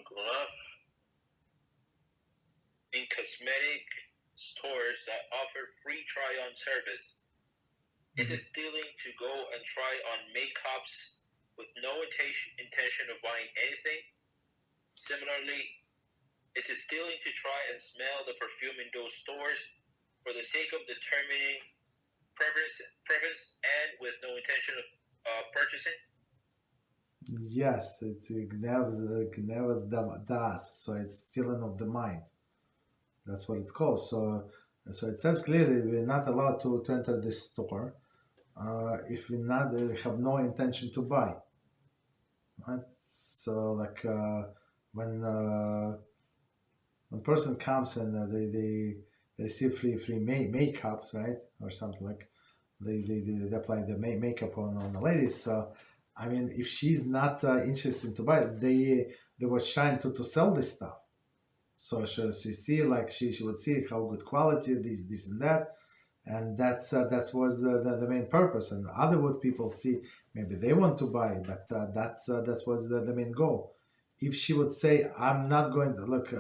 going up. In cosmetic stores that offer free try-on service, is it stealing to go and try on makeups with no intention of buying anything? Similarly, is it stealing to try and smell the perfume in those stores for the sake of determining preference and with no intention of purchasing? Yes, it's Gnev's das, so it's stealing of the mind. That's what it's called. So it says clearly we're not allowed to enter this store if we not have no intention to buy. Right? So like when person comes and they receive free makeup, right, or something like they apply the makeup on the ladies. So I mean, if she's not interested to buy it, they were trying to sell this stuff. So she see like she would see how good quality this and that, and that was the main purpose. And other would people see maybe they want to buy, but that was the main goal. If she would say, "I'm not going to look,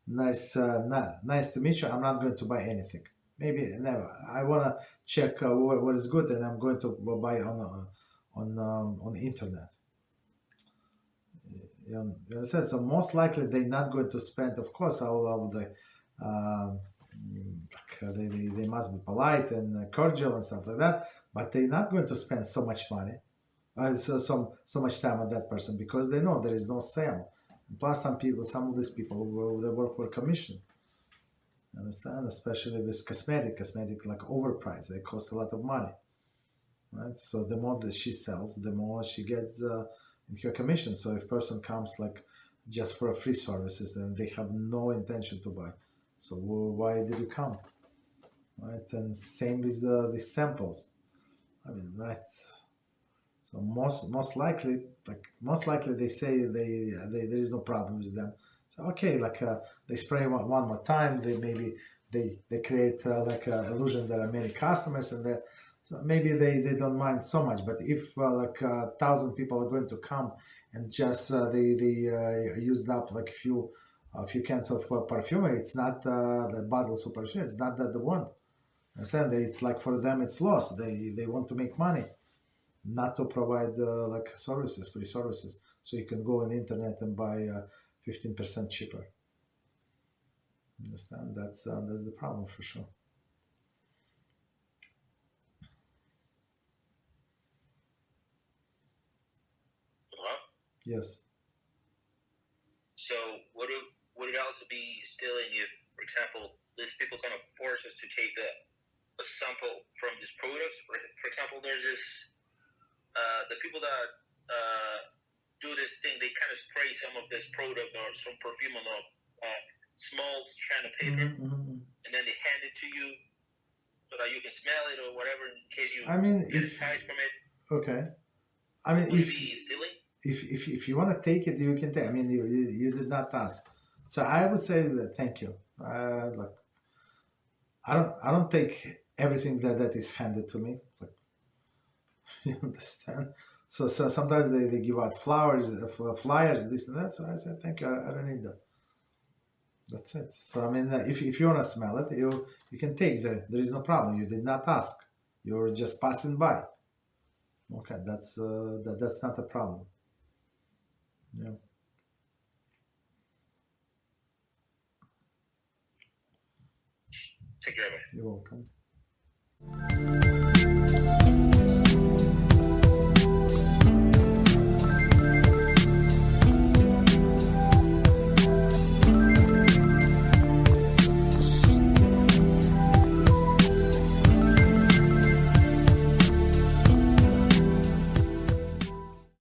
nice to meet you. I'm not going to buy anything. Maybe never. I wanna check what is good, and I'm going to buy on the internet." You understand? So most likely they're not going to spend, of course, all of the they must be polite and cordial and stuff like that, but they're not going to spend so much money, so much time on that person because they know there is no sale. And plus, some of these people they work for commission. You understand? Especially with cosmetic like overpriced, they cost a lot of money, right? So the more that she sells, the more she gets into her commission. So if person comes like just for free services and they have no intention to buy, so why did you come, right? And same with the samples. I mean, right? So most likely they say they there is no problem with them. So okay, like they spray one more time. They create like illusion there are many customers and that. So maybe they don't mind so much. But if like 1,000 people are going to come and just they used up like a few cans of perfume, it's not the bottles of perfume. It's not that they want. Understand? It's like for them it's loss. They want to make money, not to provide like services, free services. So you can go on the internet and buy 15% cheaper. Understand? That's the problem for sure. Yes. So would it also be stealing if, for example, these people kind of force us to take a sample from this product? For example, there's this the people that do this thing, they kind of spray some of this product or some perfume on a small strand of paper, and then they hand it to you so that you can smell it or whatever in case you get enticed from it. Okay. I mean, would it be stealing? If you want to take it, you can take. I mean, you did not ask, so I would say that thank you. Look, I don't take everything that is handed to me. Like, you understand? So sometimes they give out flyers, this and that. So I said thank you. I don't need that. That's it. So I mean, if you want to smell it, you can take there. There is no problem. You did not ask. You're just passing by. Okay, that's not a problem. Yeah. Take care of it. You're welcome.